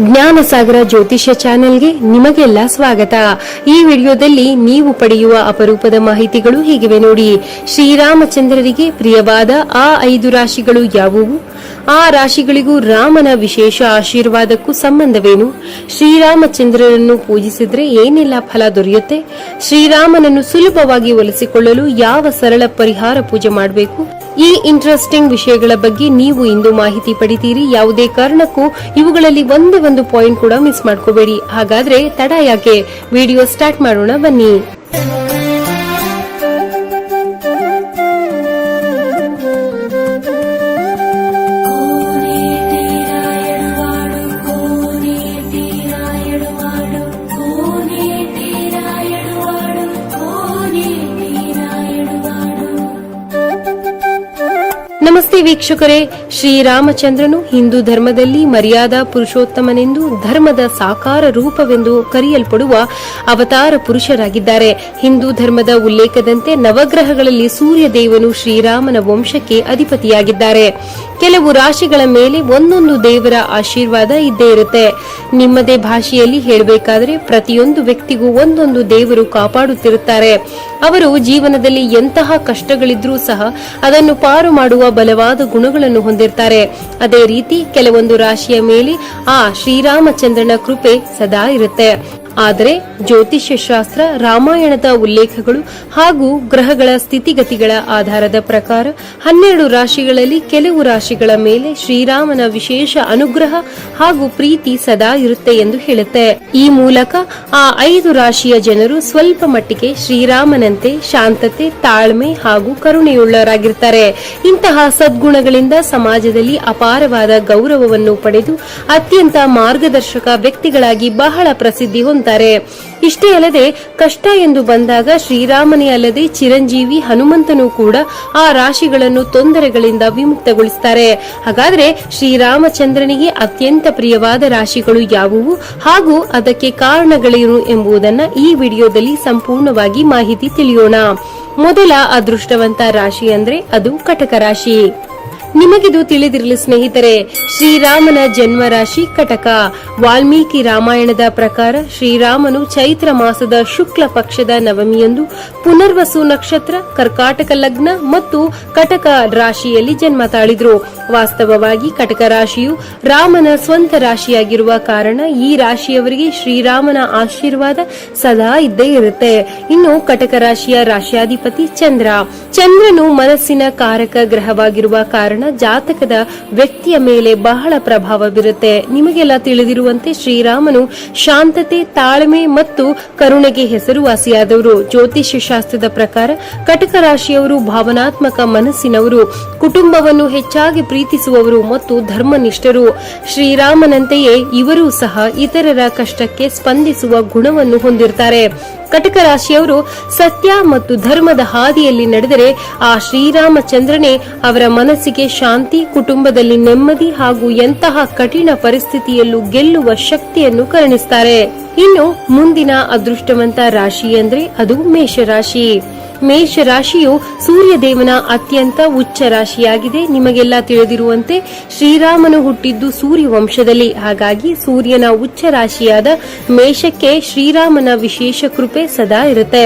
ಜ್ಞಾನಸಾಗರ ಜ್ಯೋತಿಷ್ಯ ಚಾನೆಲ್ಗೆ ನಿಮಗೆಲ್ಲ ಸ್ವಾಗತ. ಈ ವಿಡಿಯೋದಲ್ಲಿ ನೀವು ಪಡೆಯುವ ಅಪರೂಪದ ಮಾಹಿತಿಗಳು ಹೀಗಿವೆ ನೋಡಿ. ಶ್ರೀರಾಮಚಂದ್ರರಿಗೆ ಪ್ರಿಯವಾದ ಆ 5 ರಾಶಿಗಳು ಯಾವುವು? ಆ ರಾಶಿಗಳಿಗೂ ರಾಮನ ವಿಶೇಷ ಆಶೀರ್ವಾದಕ್ಕೂ ಸಂಬಂಧವೇನು? ಶ್ರೀರಾಮಚಂದ್ರರನ್ನು ಪೂಜಿಸಿದ್ರೆ ಏನೆಲ್ಲ ಫಲ ದೊರೆಯುತ್ತೆ? ಶ್ರೀರಾಮನನ್ನು ಸುಲಭವಾಗಿ ಒಲಿಸಿಕೊಳ್ಳಲು ಯಾವ ಸರಳ ಪರಿಹಾರ ಪೂಜೆ ಮಾಡಬೇಕು? ಈ ಇಂಟ್ರೆಸ್ಟಿಂಗ್ ವಿಷಯಗಳ ಬಗ್ಗೆ ನೀವು ಇಂದು ಮಾಹಿತಿ ಪಡಿತೀರಿ. ಯಾವುದೇ ಕಾರಣಕ್ಕೂ ಇವುಗಳಲ್ಲಿ ಒಂದೇ ಒಂದು ಪಾಯಿಂಟ್ ಕೂಡ ಮಿಸ್ ಮಾಡ್ಕೋಬೇಡಿ. ಹಾಗಾದ್ರೆ ತಡ ಯಾಕೆ, ವಿಡಿಯೋ ಸ್ಟಾರ್ಟ್ ಮಾಡೋಣ ಬನ್ನಿ. ನಮಸ್ತೆ ವೀಕ್ಷಕರೇ. ಶ್ರೀರಾಮಚಂದ್ರನು ಹಿಂದೂ ಧರ್ಮದಲ್ಲಿ ಮರ್ಯಾದಾ ಪುರುಷೋತ್ತಮನೆಂದು, ಧರ್ಮದ ಸಾಕಾರ ರೂಪವೆಂದು ಕರೆಯಲ್ಪಡುವ ಅವತಾರ ಪುರುಷರಾಗಿದ್ದಾರೆ. ಹಿಂದೂ ಧರ್ಮದ ಉಲ್ಲೇಖದಂತೆ ನವಗ್ರಹಗಳಲ್ಲಿ ಸೂರ್ಯ ದೇವನು ಶ್ರೀರಾಮನ ವಂಶಕ್ಕೆ ಅಧಿಪತಿಯಾಗಿದ್ದಾರೆ. ಕೆಲವು ರಾಶಿಗಳ ಮೇಲೆ ಒಂದೊಂದು ದೇವರ ಆಶೀರ್ವಾದ ಇದ್ದೇ ಇರುತ್ತೆ. ನಿಮ್ಮದೇ ಭಾಷೆಯಲ್ಲಿ ಹೇಳಬೇಕಾದ್ರೆ ಪ್ರತಿಯೊಂದು ವ್ಯಕ್ತಿಗೂ ಒಂದೊಂದು ದೇವರು ಕಾಪಾಡುತ್ತಿರುತ್ತಾರೆ. ಅವರು ಜೀವನದಲ್ಲಿ ಎಂತಹ ಕಷ್ಟಗಳಿದ್ರೂ ಸಹ ಅದನ್ನು ಪಾರು ಮಾಡುವ ಬಲವಾದ ಗುಣಗಳನ್ನು ಹೊಂದಿರ್ತಾರೆ. ಅದೇ ರೀತಿ ಕೆಲವೊಂದು ರಾಶಿಯ ಮೇಲೆ ಆ ಶ್ರೀರಾಮಚಂದ್ರನ ಕೃಪೆ ಸದಾ ಇರುತ್ತೆ. ಆದರೆ ಜ್ಯೋತಿಷ್ಯ ಶಾಸ್ತ್ರ, ರಾಮಾಯಣದ ಉಲ್ಲೇಖಗಳು ಹಾಗೂ ಗ್ರಹಗಳ ಸ್ಥಿತಿಗತಿಗಳ ಆಧಾರದ ಪ್ರಕಾರ 12 ರಾಶಿಗಳಲ್ಲಿ ಕೆಲವು ರಾಶಿಗಳ ಮೇಲೆ ಶ್ರೀರಾಮನ ವಿಶೇಷ ಅನುಗ್ರಹ ಹಾಗೂ ಪ್ರೀತಿ ಸದಾ ಇರುತ್ತೆ ಎಂದು ಹೇಳುತ್ತೆ. ಈ ಮೂಲಕ ಆ 5 ರಾಶಿಯ ಜನರು ಸ್ವಲ್ಪ ಮಟ್ಟಿಗೆ ಶ್ರೀರಾಮನಂತೆ ಶಾಂತತೆ, ತಾಳ್ಮೆ ಹಾಗೂ ಕರುಣೆಯುಳ್ಳವರಾಗಿರ್ತಾರೆ. ಇಂತಹ ಸದ್ಗುಣಗಳಿಂದ ಸಮಾಜದಲ್ಲಿ ಅಪಾರವಾದ ಗೌರವವನ್ನು ಪಡೆದು ಅತ್ಯಂತ ಮಾರ್ಗದರ್ಶಕ ವ್ಯಕ್ತಿಗಳಾಗಿ ಬಹಳ ಪ್ರಸಿದ್ಧಿ ಹೊಂದಿದ್ದಾರೆ. ಇಷ್ಟೇ ಅಲ್ಲದೆ ಕಷ್ಟ ಎಂದು ಬಂದಾಗ ಶ್ರೀರಾಮನೇ ಅಲ್ಲದೆ ಚಿರಂಜೀವಿ ಹನುಮಂತನೂ ಕೂಡ ಆ ರಾಶಿಗಳನ್ನು ತೊಂದರೆಗಳಿಂದ ವಿಮುಕ್ತಗೊಳಿಸುತ್ತಾರೆ. ಹಾಗಾದ್ರೆ ಶ್ರೀರಾಮಚಂದ್ರನಿಗೆ ಅತ್ಯಂತ ಪ್ರಿಯವಾದ ರಾಶಿಗಳು ಯಾವುವು ಹಾಗೂ ಅದಕ್ಕೆ ಕಾರಣಗಳೇನು ಎಂಬುದನ್ನ ಈ ವಿಡಿಯೋದಲ್ಲಿ ಸಂಪೂರ್ಣವಾಗಿ ಮಾಹಿತಿ ತಿಳಿಯೋಣ. ಮೊದಲ ಅದೃಷ್ಟವಂತ ರಾಶಿ ಅಂದ್ರೆ ಅದು ಕಟಕ ರಾಶಿ. ನಿಮಗಿದು ತಿಳಿದಿರಲಿ ಸ್ನೇಹಿತರೆ, ಶ್ರೀರಾಮನ ಜನ್ಮ ರಾಶಿ ಕಟಕ. ವಾಲ್ಮೀಕಿ ರಾಮಾಯಣದ ಪ್ರಕಾರ ಶ್ರೀರಾಮನು ಚೈತ್ರ ಮಾಸದ ಶುಕ್ಲ ಪಕ್ಷದ ನವಮಿಯಂದು ಪುನರ್ವಸು ನಕ್ಷತ್ರ, ಕರ್ಕಾಟಕ ಲಗ್ನ ಮತ್ತು ಕಟಕ ರಾಶಿಯಲ್ಲಿ ಜನ್ಮ ತಾಳಿದ್ರು. ವಾಸ್ತವವಾಗಿ ಕಟಕ ರಾಶಿಯು ರಾಮನ ಸ್ವಂತ ರಾಶಿಯಾಗಿರುವ ಕಾರಣ ಈ ರಾಶಿಯವರಿಗೆ ಶ್ರೀರಾಮನ ಆಶೀರ್ವಾದ ಸದಾ ಇದ್ದೇ ಇರುತ್ತೆ. ಇನ್ನು ಕಟಕ ರಾಶಿಯ ರಾಶಿಯಾಧಿಪತಿ ಚಂದ್ರ. ಚಂದ್ರನು ಮನಸ್ಸಿನ ಕಾರಕ ಗ್ರಹವಾಗಿರುವ ಕಾರಣ ಜಾತಕದ ವ್ಯಕ್ತಿಯ ಮೇಲೆ ಬಹಳ ಪ್ರಭಾವ ಬೀರುತ್ತೆ. ನಿಮಗೆಲ್ಲ ತಿಳಿದಿರುವಂತೆ ಶ್ರೀರಾಮನು ಶಾಂತತೆ, ತಾಳ್ಮೆ ಮತ್ತು ಕರುಣೆಗೆ ಹೆಸರುವಾಸಿಯಾದವರು. ಜ್ಯೋತಿಷ್ಯ ಶಾಸ್ತ್ರದ ಪ್ರಕಾರ ಕಟಕ ರಾಶಿಯವರು ಭಾವನಾತ್ಮಕ ಮನಸ್ಸಿನವರು, ಕುಟುಂಬವನ್ನು ಹೆಚ್ಚಾಗಿ ಪ್ರೀತಿಸುವವರು ಮತ್ತು ಧರ್ಮನಿಷ್ಠರು. ಶ್ರೀರಾಮನಂತೆಯೇ ಇವರೂ ಸಹ ಇತರರ ಕಷ್ಟಕ್ಕೆ ಸ್ಪಂದಿಸುವ ಗುಣವನ್ನು ಹೊಂದಿರುತ್ತಾರೆ. ಕಟಕ ರಾಶಿಯವರು ಸತ್ಯ ಮತ್ತು ಧರ್ಮದ ಹಾದಿಯಲ್ಲಿ ನಡೆದರೆ ಆ ಶ್ರೀರಾಮಚಂದ್ರನೇ ಅವರ ಮನಸ್ಸಿಗೆ ಶಾಂತಿ, ಕುಟುಂಬದಲ್ಲಿ ನೆಮ್ಮದಿ ಹಾಗೂ ಎಂತಹ ಕಠಿಣ ಪರಿಸ್ಥಿತಿಯಲ್ಲೂ ಗೆಲ್ಲುವ ಶಕ್ತಿಯನ್ನು ಕರುಣಿಸುತ್ತಾರೆ. ಇನ್ನು ಮುಂದಿನ ಅದೃಷ್ಟವಂತ ರಾಶಿ ಅಂದ್ರೆ ಅದು ಮೇಷರಾಶಿ. ಮೇಷರಾಶಿಯು ಸೂರ್ಯದೇವನ ಅತ್ಯಂತ ಉಚ್ಚ ರಾಶಿಯಾಗಿದೆ. ನಿಮಗೆಲ್ಲ ತಿಳಿದಿರುವಂತೆ ಶ್ರೀರಾಮನು ಹುಟ್ಟಿದ್ದು ಸೂರ್ಯ ವಂಶದಲ್ಲಿ. ಹಾಗಾಗಿ ಸೂರ್ಯನ ಉಚ್ಚ ರಾಶಿಯಾದ ಮೇಷಕ್ಕೆ ಶ್ರೀರಾಮನ ವಿಶೇಷ ಕೃಪೆ ಸದಾ ಇರುತ್ತೆ.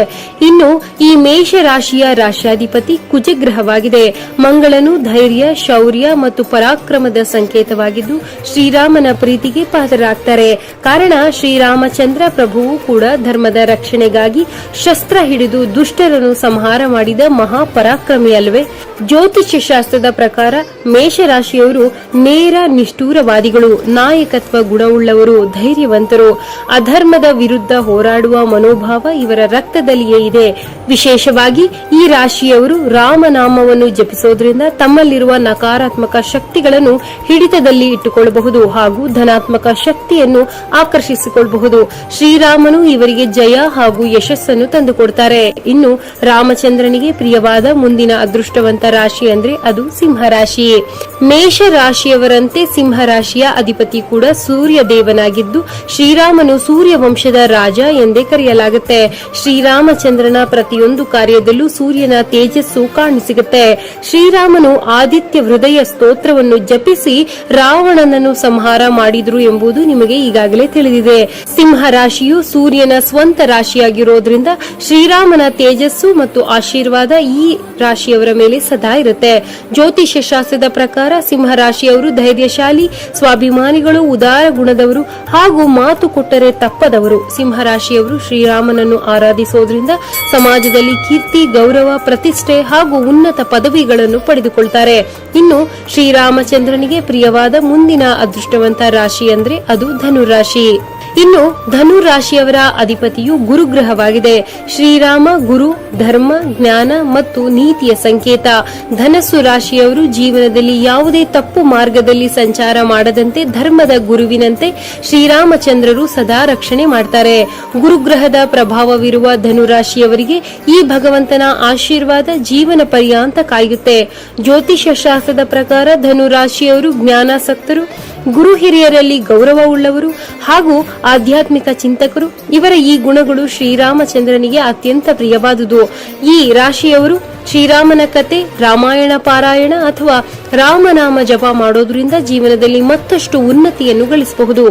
ಇನ್ನು ಈ ಮೇಷ ರಾಶಿಯ ರಾಶಿಯಾಧಿಪತಿ ಕುಜಗ್ರಹವಾಗಿದೆ. ಮಂಗಳನು ಧೈರ್ಯ, ಶೌರ್ಯ ಮತ್ತು ಪರಾಕ್ರಮದ ಸಂಕೇತವಾಗಿದ್ದು ಶ್ರೀರಾಮನ ಪ್ರೀತಿಗೆ ಪಾತ್ರರಾಗ್ತಾರೆ. ಕಾರಣ ಶ್ರೀರಾಮಚಂದ್ರ ಪ್ರಭುವು ಕೂಡ ಧರ್ಮದ ರಕ್ಷಣೆಗಾಗಿ ಶಸ್ತ್ರ ಹಿಡಿದು ದುಷ್ಟರನ್ನು ಸಂಹಾರ ಮಾಡಿದ ಮಹಾಪರಾಕ್ರಮಿ ಅಲ್ವೇ. ಜ್ಯೋತಿಷ್ಯ ಶಾಸ್ತ್ರದ ಪ್ರಕಾರ ಮೇಷರಾಶಿಯವರು ನೇರ, ನಿಷ್ಠೂರವಾದಿಗಳು, ನಾಯಕತ್ವ ಗುಣವುಳ್ಳವರು, ಧೈರ್ಯವಂತರು. ಅಧರ್ಮದ ವಿರುದ್ಧ ಹೋರಾಡುವ ಮನೋಭಾವ ಇವರ ರಕ್ತದಲ್ಲಿಯೇ ಇದೆ. ವಿಶೇಷವಾಗಿ ಈ ರಾಶಿಯವರು ರಾಮನಾಮವನ್ನು ಜಪಿಸೋದ್ರಿಂದ ತಮ್ಮಲ್ಲಿರುವ ನಕಾರಾತ್ಮಕ ಶಕ್ತಿಗಳನ್ನು ಹಿಡಿತದಲ್ಲಿ ಇಟ್ಟುಕೊಳ್ಳಬಹುದು ಹಾಗೂ ಧನಾತ್ಮಕ ಶಕ್ತಿಯನ್ನು ಆಕರ್ಷಿಸಿಕೊಳ್ಳಬಹುದು. ಶ್ರೀರಾಮನು ಇವರಿಗೆ ಜಯ ಹಾಗೂ ಯಶಸ್ಸನ್ನು ತಂದುಕೊಡ್ತಾರೆ. ಇನ್ನು ರಾಮಚಂದ್ರನಿಗೆ ಪ್ರಿಯವಾದ ಮುಂದಿನ ಅದೃಷ್ಟವಂತ ರಾಶಿ ಅಂದ್ರೆ ಅದು ಸಿಂಹ ರಾಶಿ. ಮೇಷ ರಾಶಿಯವರಂತೆ ಸಿಂಹ ರಾಶಿಯ ಅಧಿಪತಿ ಕೂಡ ಸೂರ್ಯ ದೇವನಾಗಿದ್ದು ಶ್ರೀರಾಮನು ಸೂರ್ಯ ವಂಶದ ರಾಜ ಎಂದೇ ಕರೆಯಲಾಗುತ್ತೆ. ಶ್ರೀರಾಮಚಂದ್ರನ ಪ್ರತಿಯೊಂದು ಕಾರ್ಯದಲ್ಲೂ ಸೂರ್ಯನ ತೇಜಸ್ಸು ಕಾಣಸಿಗುತ್ತೆ. ಶ್ರೀರಾಮನು ಆದಿತ್ಯ ಹೃದಯ ಸ್ತೋತ್ರವನ್ನು ಜಪಿಸಿ ರಾವಣನನ್ನು ಸಂಹಾರ ಮಾಡಿದ್ರು ಎಂಬುದು ನಿಮಗೆ ಈಗಾಗಲೇ ತಿಳಿದಿದೆ. ಸಿಂಹ ರಾಶಿಯು ಸೂರ್ಯನ ಸ್ವಂತ ರಾಶಿಯಾಗಿರೋದ್ರಿಂದ ಶ್ರೀರಾಮನ ತೇಜಸ್ಸು ಮತ್ತು ಆಶೀರ್ವಾದ ಈ ರಾಶಿಯವರ ಮೇಲೆ ಸದಾ ಇರುತ್ತೆ. ಜ್ಯೋತಿಷ್ಯ ಶಾಸ್ತ್ರದ ಪ್ರಕಾರ ಸಿಂಹ ರಾಶಿಯವರು ಧೈರ್ಯಶಾಲಿ, ಸ್ವಾಭಿಮಾನಿಗಳು, ಉದಾರ ಗುಣದವರು ಹಾಗೂ ಮಾತು ಕೊಟ್ಟರೆ ತಪ್ಪದವರು. ಸಿಂಹ ರಾಶಿಯವರು ಶ್ರೀರಾಮನನ್ನು ಆರಾಧಿಸೋದ್ರಿಂದ ಸಮಾಜದಲ್ಲಿ ಕೀರ್ತಿ, ಗೌರವ, ಪ್ರತಿಷ್ಠೆ ಹಾಗೂ ಉನ್ನತ ಪದವಿಗಳನ್ನು ಪಡೆದುಕೊಳ್ತಾರೆ. ಇನ್ನು ಶ್ರೀರಾಮಚಂದ್ರನಿಗೆ ಪ್ರಿಯವಾದ ಮುಂದಿನ ಅದೃಷ್ಟವಂತ ರಾಶಿ ಅಂದ್ರೆ ಅದು ಧನುರಾಶಿ. ಇನ್ನು ಧನು ರಾಶಿಯವರ ಅಧಿಪತಿಯು ಗುರುಗ್ರಹವಾಗಿದೆ. ಶ್ರೀರಾಮ ಗುರು, ಧರ್ಮ, ಜ್ಞಾನ ಮತ್ತು ನೀತಿಯ ಸಂಕೇತ. ಧನಸ್ಸು ರಾಶಿಯವರು ಜೀವನದಲ್ಲಿ ಯಾವುದೇ ತಪ್ಪು ಮಾರ್ಗದಲ್ಲಿ ಸಂಚಾರ ಮಾಡದಂತೆ ಧರ್ಮದ ಗುರುವಿನಂತೆ ಶ್ರೀರಾಮಚಂದ್ರರು ಸದಾ ರಕ್ಷಣೆ ಮಾಡ್ತಾರೆ. ಗುರುಗ್ರಹದ ಪ್ರಭಾವವಿರುವ ಧನುರಾಶಿಯವರಿಗೆ ಈ ಭಗವಂತನ ಆಶೀರ್ವಾದ ಜೀವನ ಪರ್ಯಾಂತ ಕಾಯುತ್ತೆ. ಜ್ಯೋತಿಷ್ಯ ಶಾಸ್ತ್ರದ ಪ್ರಕಾರ ಧನುರಾಶಿಯವರು ಜ್ಞಾನಾಸಕ್ತರು, ಗುರು ಹಿರಿಯರಲ್ಲಿ ಗೌರವವುಳ್ಳವರು ಹಾಗೂ ಆಧ್ಯಾತ್ಮಿಕ ಚಿಂತಕರು. ಇವರ ಈ ಗುಣಗಳು ಶ್ರೀರಾಮಚಂದ್ರನಿಗೆ ಅತ್ಯಂತ ಪ್ರಿಯವಾದುದು. ಈ ರಾಶಿಯವರು ಶ್ರೀರಾಮನ ಕತೆ, ರಾಮಾಯಣ ಪಾರಾಯಣ ಅಥವಾ ರಾಮನಾಮ ಜಪ ಮಾಡೋದ್ರಿಂದ ಜೀವನದಲ್ಲಿ ಮತ್ತಷ್ಟು ಉನ್ನತಿಯನ್ನು ಗಳಿಸಬಹುದು.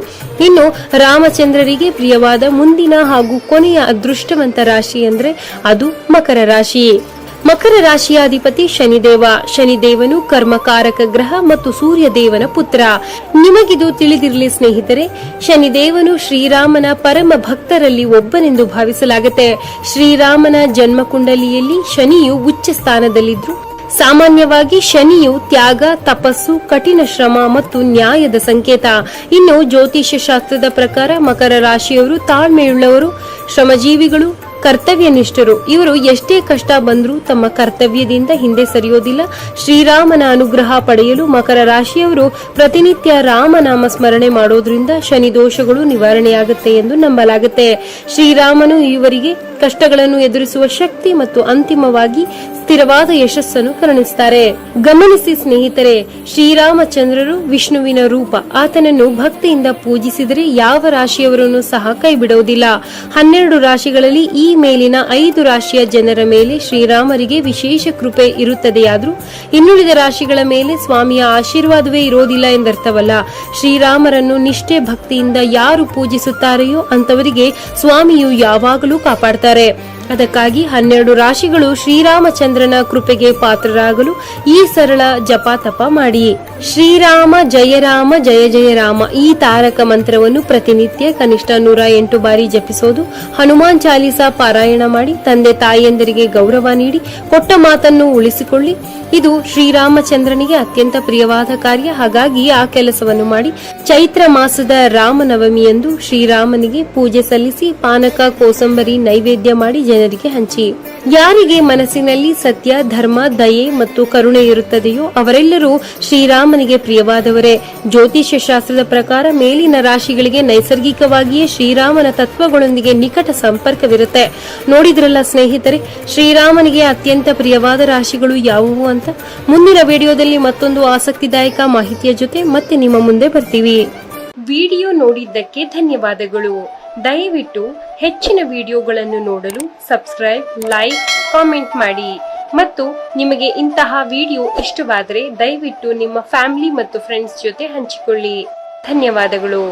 ಇನ್ನು ರಾಮಚಂದ್ರರಿಗೆ ಪ್ರಿಯವಾದ ಮುಂದಿನ ಹಾಗೂ ಕೊನೆಯ ಅದೃಷ್ಟವಂತ ರಾಶಿ ಅಂದ್ರೆ ಅದು ಮಕರ ರಾಶಿ. ಮಕರ ರಾಶಿಯ ಅಧಿಪತಿ ಶನಿದೇವ. ಶನಿದೇವನು ಕರ್ಮಕಾರಕ ಗ್ರಹ ಮತ್ತು ಸೂರ್ಯ ದೇವನ ಪುತ್ರ. ನಿಮಗಿದು ತಿಳಿದಿರಲಿ ಸ್ನೇಹಿತರೆ, ಶನಿದೇವನು ಶ್ರೀರಾಮನ ಪರಮ ಭಕ್ತರಲ್ಲಿ ಒಬ್ಬನೆಂದು ಭಾವಿಸಲಾಗುತ್ತೆ. ಶ್ರೀರಾಮನ ಜನ್ಮಕುಂಡಲಿಯಲ್ಲಿ ಶನಿಯು ಉಚ್ಚ ಸ್ಥಾನದಲ್ಲಿದ್ರು. ಸಾಮಾನ್ಯವಾಗಿ ಶನಿಯು ತ್ಯಾಗ, ತಪಸ್ಸು, ಕಠಿಣ ಶ್ರಮ ಮತ್ತು ನ್ಯಾಯದ ಸಂಕೇತ. ಇನ್ನು ಜ್ಯೋತಿಷ್ಯ ಶಾಸ್ತ್ರದ ಪ್ರಕಾರ ಮಕರ ರಾಶಿಯವರು ತಾಳ್ಮೆಯುಳ್ಳವರು, ಶ್ರಮಜೀವಿಗಳು, ಕರ್ತವ್ಯನಿಷ್ಠರು. ಇವರು ಎಷ್ಟೇ ಕಷ್ಟ ಬಂದರೂ ತಮ್ಮ ಕರ್ತವ್ಯದಿಂದ ಹಿಂದೆ ಸರಿಯೋದಿಲ್ಲ. ಶ್ರೀರಾಮನ ಅನುಗ್ರಹ ಪಡೆಯಲು ಮಕರ ರಾಶಿಯವರು ಪ್ರತಿನಿತ್ಯ ರಾಮನಾಮ ಸ್ಮರಣೆ ಮಾಡೋದ್ರಿಂದ ಶನಿ ದೋಷಗಳು ನಿವಾರಣೆಯಾಗುತ್ತೆ ಎಂದು ನಂಬಲಾಗುತ್ತೆ. ಶ್ರೀರಾಮನು ಇವರಿಗೆ ಕಷ್ಟಗಳನ್ನು ಎದುರಿಸುವ ಶಕ್ತಿ ಮತ್ತು ಅಂತಿಮವಾಗಿ ಸ್ಥಿರವಾದ ಯಶಸ್ಸನ್ನು ಕರುಣಿಸುತ್ತಾರೆ. ಗಮನಿಸಿ ಸ್ನೇಹಿತರೆ, ಶ್ರೀರಾಮಚಂದ್ರರು ವಿಷ್ಣುವಿನ ರೂಪ. ಆತನನ್ನು ಭಕ್ತಿಯಿಂದ ಪೂಜಿಸಿದರೆ ಯಾವ ರಾಶಿಯವರನ್ನು ಸಹ ಕೈ ಬಿಡುವುದಿಲ್ಲ. 12 ರಾಶಿಗಳಲ್ಲಿ ಈ ಮೇಲಿನ 5 ರಾಶಿಯ ಜನರ ಮೇಲೆ ಶ್ರೀರಾಮರಿಗೆ ವಿಶೇಷ ಕೃಪೆ ಇರುತ್ತದೆಯಾದ್ರೂ ಇನ್ನುಳಿದ ರಾಶಿಗಳ ಮೇಲೆ ಸ್ವಾಮಿಯ ಆಶೀರ್ವಾದವೇ ಇರೋದಿಲ್ಲ ಎಂದರ್ಥವಲ್ಲ. ಶ್ರೀರಾಮರನ್ನು ನಿಷ್ಠೆ ಭಕ್ತಿಯಿಂದ ಯಾರು ಪೂಜಿಸುತ್ತಾರೆಯೋ ಅಂತವರಿಗೆ ಸ್ವಾಮಿಯು ಯಾವಾಗಲೂ ಕಾಪಾಡ್ತಾರೆ. ಅದಕ್ಕಾಗಿ 12 ರಾಶಿಗಳು ಶ್ರೀರಾಮಚಂದ್ರನ ಕೃಪೆಗೆ ಪಾತ್ರರಾಗಲು ಈ ಸರಳ ಜಪ ತಪ ಮಾಡಿ. ಶ್ರೀರಾಮ ಜಯ ರಾಮ ಜಯ ಜಯ ರಾಮ ಈ ತಾರಕ ಮಂತ್ರವನ್ನು ಪ್ರತಿನಿತ್ಯ ಕನಿಷ್ಠ 108 ಬಾರಿ ಜಪಿಸೋದು. ಹನುಮಾನ್ ಚಾಲೀಸಾ ಪಾರಾಯಣ ಮಾಡಿ ತಂದೆ ತಾಯಿಯಂದರಿಗೆ ಗೌರವ ನೀಡಿ ಕೊಟ್ಟ ಮಾತನ್ನು ಉಳಿಸಿಕೊಳ್ಳಿ. ಇದು ಶ್ರೀರಾಮಚಂದ್ರನಿಗೆ ಅತ್ಯಂತ ಪ್ರಿಯವಾದ ಕಾರ್ಯ. ಹಾಗಾಗಿ ಆ ಕೆಲಸವನ್ನು ಮಾಡಿ. ಚೈತ್ರ ಮಾಸದ ರಾಮನವಮಿಯಂದು ಶ್ರೀರಾಮನಿಗೆ ಪೂಜೆ ಸಲ್ಲಿಸಿ ಪಾನಕ, ಕೋಸಂಬರಿ ನೈವೇದ್ಯ ಮಾಡಿ ಜನರಿಗೆ ಹಂಚಿ. ಯಾರಿಗೆ ಮನಸ್ಸಿನಲ್ಲಿ ಸತ್ಯ, ಧರ್ಮ, ದಯೆ ಮತ್ತು ಕರುಣೆ ಇರುತ್ತದೆಯೋ ಅವರೆಲ್ಲರೂ ಶ್ರೀರಾಮನಿಗೆ ಪ್ರಿಯವಾದವರೇ. ಜ್ಯೋತಿಷ್ಯ ಶಾಸ್ತ್ರದ ಪ್ರಕಾರ ಮೇಲಿನ ರಾಶಿಗಳಿಗೆ ನೈಸರ್ಗಿಕವಾಗಿಯೇ ಶ್ರೀರಾಮನ ತತ್ವಗಳೊಂದಿಗೆ ನಿಕಟ ಸಂಪರ್ಕವಿರುತ್ತೆ. ನೋಡಿದ್ರಲ್ಲ ಸ್ನೇಹಿತರೆ, ಶ್ರೀರಾಮನಿಗೆ ಅತ್ಯಂತ ಪ್ರಿಯವಾದ ರಾಶಿಗಳು ಯಾವುವು ಅಂತ. ಮುಂದಿನ ವಿಡಿಯೋದಲ್ಲಿ ಮತ್ತೊಂದು ಆಸಕ್ತಿದಾಯಕ ಮಾಹಿತಿಯ ಜೊತೆ ಮತ್ತೆ ನಿಮ್ಮ ಮುಂದೆ ಬರ್ತೀವಿ. ವಿಡಿಯೋ ನೋಡಿದ್ದಕ್ಕೆ ಧನ್ಯವಾದಗಳು. ದಯವಿಟ್ಟು ಹೆಚ್ಚಿನ ವಿಡಿಯೋಗಳನ್ನು ನೋಡಲು ಸಬ್ಸ್ಕ್ರೈಬ್, ಲೈಕ್, ಕಾಮೆಂಟ್ ಮಾಡಿ. ಮತ್ತು ನಿಮಗೆ ಇಂತಹ ವಿಡಿಯೋ ಇಷ್ಟವಾದರೆ ದಯವಿಟ್ಟು ನಿಮ್ಮ ಫ್ಯಾಮಿಲಿ ಮತ್ತು ಫ್ರೆಂಡ್ಸ್ ಜೊತೆ ಹಂಚಿಕೊಳ್ಳಿ. ಧನ್ಯವಾದಗಳು.